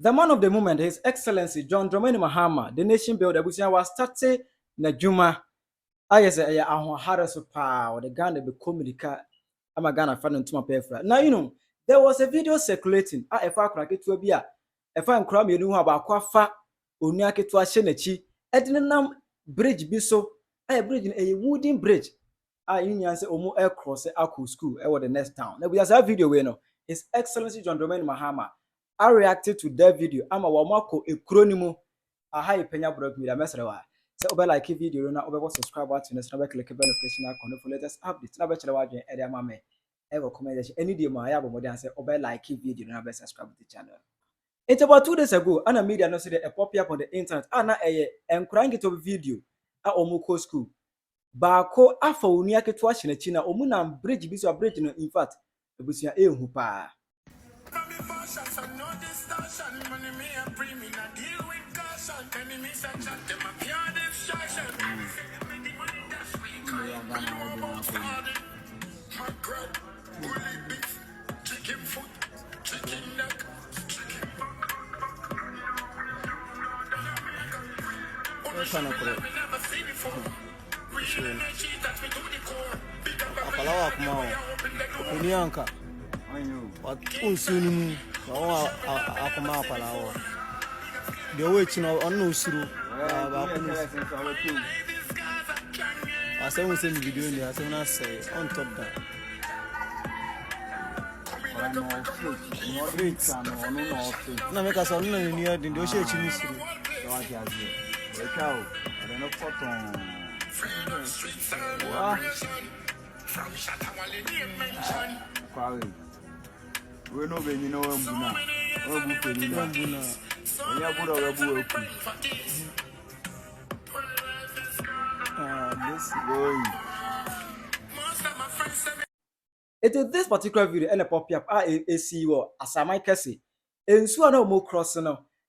The man of the moment, His Excellency John Dramani Mahama, the nation builder, was started na Juma. I say, I am so power, the Ghana be communica. I'm a Ghana fan to my paper. Now, there was a video circulating. If I crack it to a beer, if I'm cramming, you know about Quafa, Uniake to a Shenechi, Edinam Bridge Biso, a bridge in a wooden bridge. I union say Omo air cross Aku school over the next town. Now, we have a video where His Excellency John Dramani Mahama. I reacted to that video. I'm a wamako a chronimu. A high Penyah broke me. The message. So, over like video, now over subscribe button, and click the notification icon for latest updates. Now, better watch the area, mamma. Ever comment any day, my album, more than say, over like video, now better subscribe to the channel. It's about 2 days ago, and a media announced a pop up on the internet. And I'm crying it over video at Omoko school. Bako afa uniake to watch in a China, Omuna bridge, this bridge, in fact, it was your air hoopa. Apalawa kuma Penyah what unsunu akuma apalawa the way chino onu usuru I say we send video in there, I say say on top that. Na make us on near the ocean chimney. We know when you know Mbuna. This going. It is this particular video and a pop up a CEO as a Mike Cassie. And so no more crossing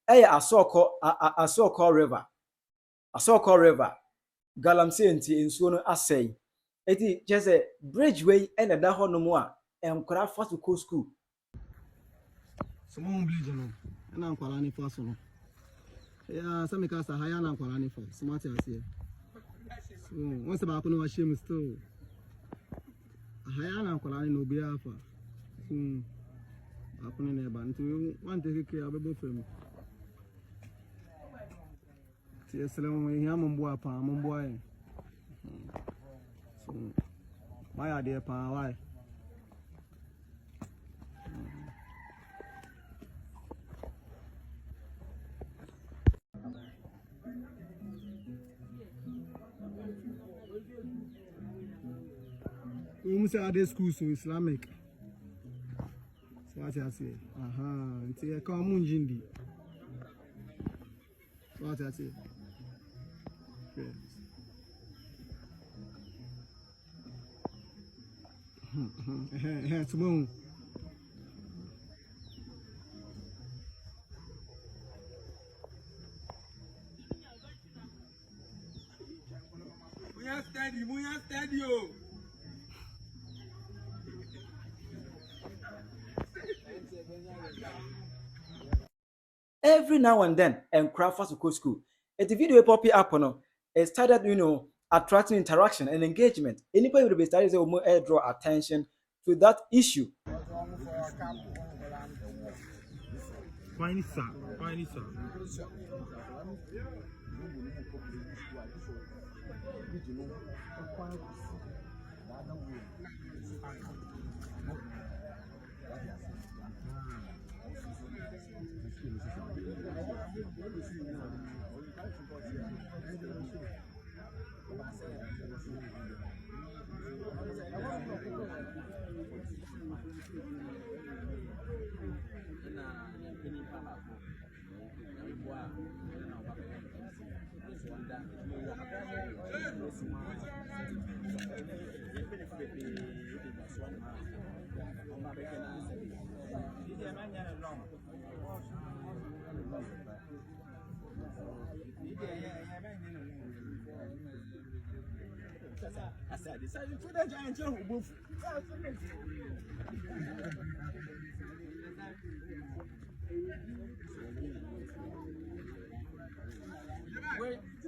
a so-called river. A so-called river. Galamsey and so no say. It is just a bridgeway and a daho no more. And could have fast to go school. Someone bleeding. And I'm calling for so. Yeah, some cast a higher and calling for smart as here. So once about no shame still. Higher and calling no be alpha. Happening about until one take care of a both of me. Yes, I'm boy, I'm boy. So, my idea, why? We must have school so Islamic. So what I say? It's a common jindi. What I say? Tomorrow. We are steady. Every now and then, and craft fast to go school. At the video pop up on it started, attracting interaction and engagement. Anybody will be started to more draw attention to that issue. Fine, sir.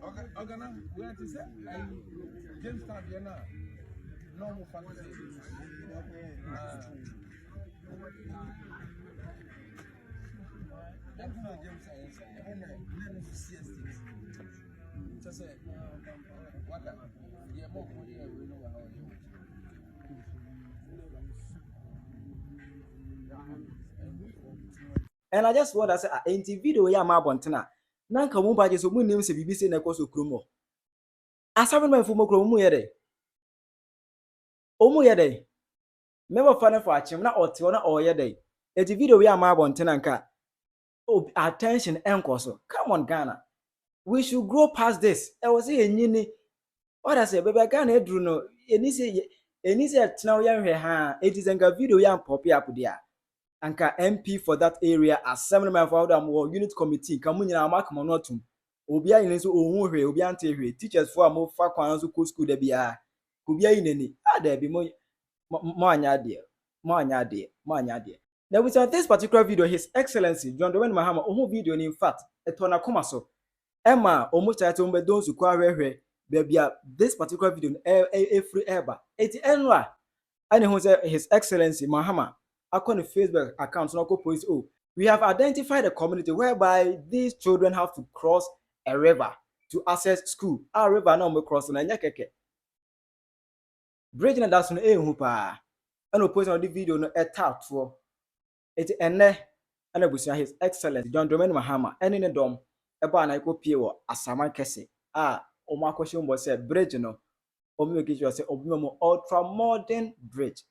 We are to say, James Taviana, no more fantasy. And I just want to say, in video, ya ma bontena. Nanka mo ba je so mu nim se BBC na ko so kromo. Asabe man fu mo kromo mu yede. Omu yede. Member fan for achim na ote na oyede. Eti video ya ma bontena nka. Attention enko so. Come on Ghana. We should grow past this. I was say enyini. What I say baby Ghana edru no. Eni say tena wo yanhwe ha. Eti zenga video ya pop up dia. Anka MP for that area assembly man for them unit committee kamu nyina mark monotum obi ayin so ohun hwe obi ante hwe teachers for am fa kwan so ko school da bia obi ayin nani ada bi mo anya de now with this particular video His Excellency John Dramani Mahama ohun video ni in fact etona koma so Emma omo title mbe don su kwa hwe bia this particular video free eba eti enwa ani hu say His Excellency Mahama according to Facebook account, post, we have identified a community whereby these children have to cross a river to access school. Our river now we cross na nyakeke. Bridge na that's no hu pa. And we post on the video no etat for it ene and abusia His Excellency John Dramani Mahama ene ne dom eba na ikopie wo asaman kese o ma kwhye mbo say bridge no o me make sure say obi mo ultra modern bridge.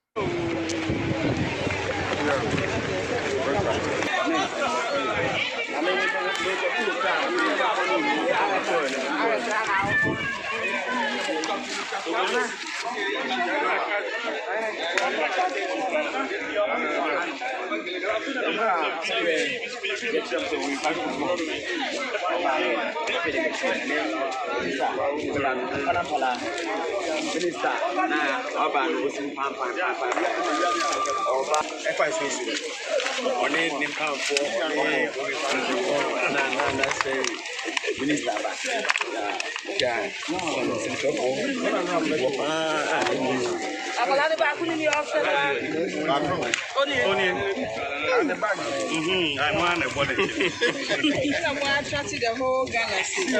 I'm attracted the whole Ghana city.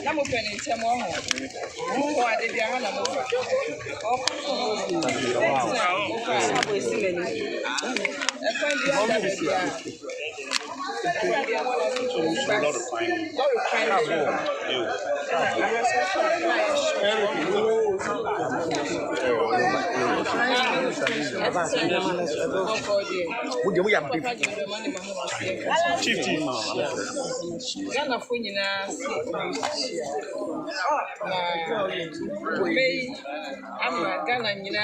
I'm opening tomorrow. Who are the Diana? Ghana for you now. I'm a Ghana, you know,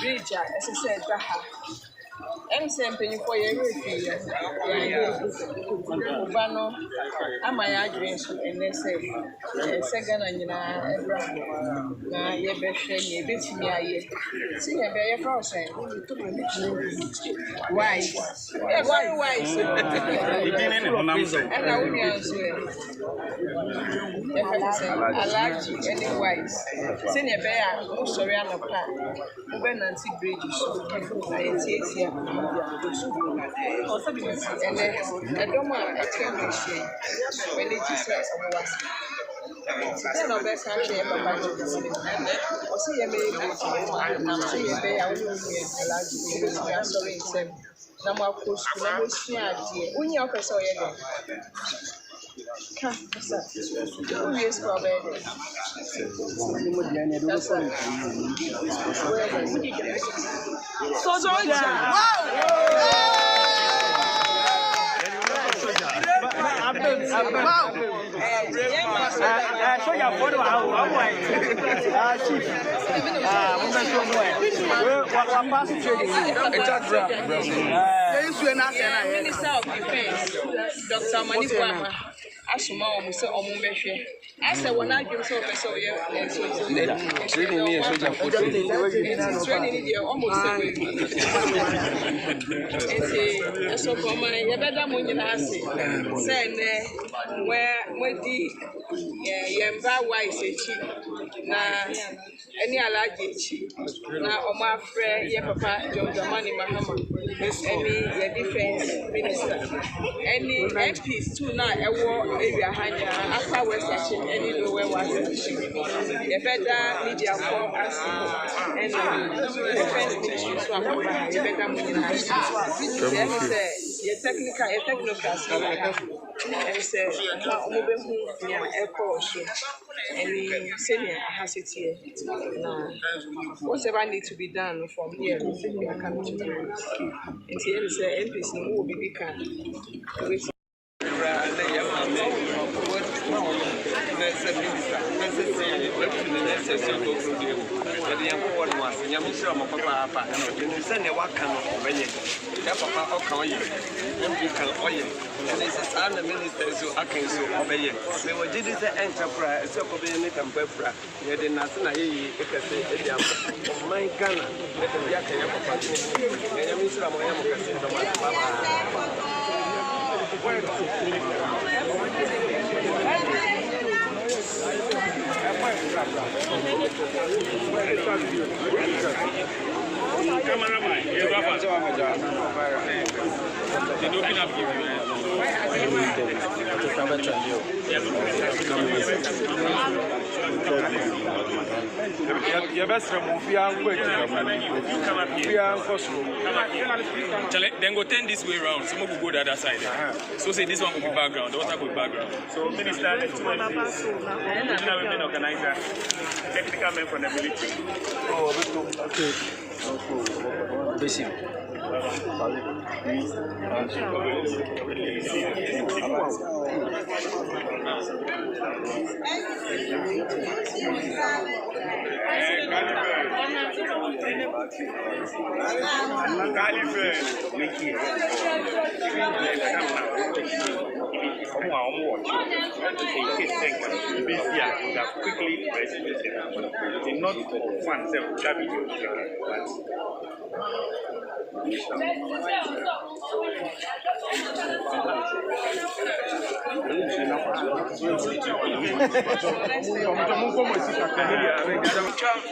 Bridge, as I said, I'm saying for your review. Ubano, I'm my address, and they say, second, and you know, your best friend, you bet me. See, a very first wise. Very wise. And I will answer. I like you, any wise. Senior bear, sorry, I'm a part. Uber Nancy Bridges, I here. And I don't want to tell me when it is then I'll best actually ever buy to the city. Or see a baby, see a baby, I will be a sorry in them. Now, of course, I will see a dear. When you offer so again. Who is probably show your photo Minister of Defense, Dr. Mahama. asoma wɔn sɛ wɔn bɛhwɛ asɛ wɔn adwene sɛ wɔpɛ sɛ ɔyɛ Training ni soja for training ni deɛ almost sɛ wɔadi nti ɛsɔ kɔma yɛbɛda mo nyinaa ase sɛ ɛnɛ wɔadi yɛn ba wise akyi na ɛne alagye akyi na wɔn afrɛ yɛ papa John Dramani Mahama ɛne yɛ defense minister ɛne MPs too na ɛwɔ area ha nyinaa Upper West akyi ɛne Lower West akyi yɛbɛda media for ase ɛne defense ministry so akɔba ha yɛbɛda mo nyinaa ase yɛne sɛ yɛ technocrats no wɔ ha ɛne sɛ na wɔn bɛhu nea ɛkɔɔ so ɛne sɛnea aha se teɛ na whatever need to be done from here we are coming to do it nti yɛne sɛ MPs no wɔ biribi ka Cameraman, you have then go turn this way around. Some will go the other side. So say this one will be background, the other will be background. So Minister, let's women organizer, technical men from the military. Oh, okay.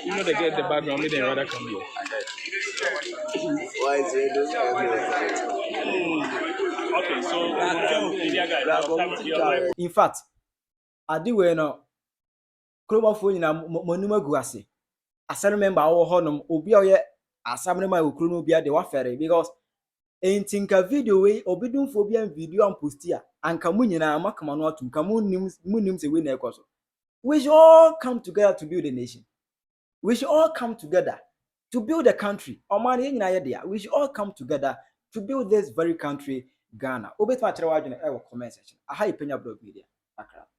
You know they get the background, they rather come here. Why is it? Okay, so media guys, in fact ade we no krobafo nyina monum agu ase asare member wo honom obi a ye asamre ma okru no bia de wafere because entinka video we obidumfo bia video am postia anka munyina makama no atum ka munim se we na ekoso. We should all come together to build a nation. We should all come together to build a country. We should all come together to build this very country, Ghana. Obetwa chere wadwene e wo comment section. Aha Penyah blog media. Akra.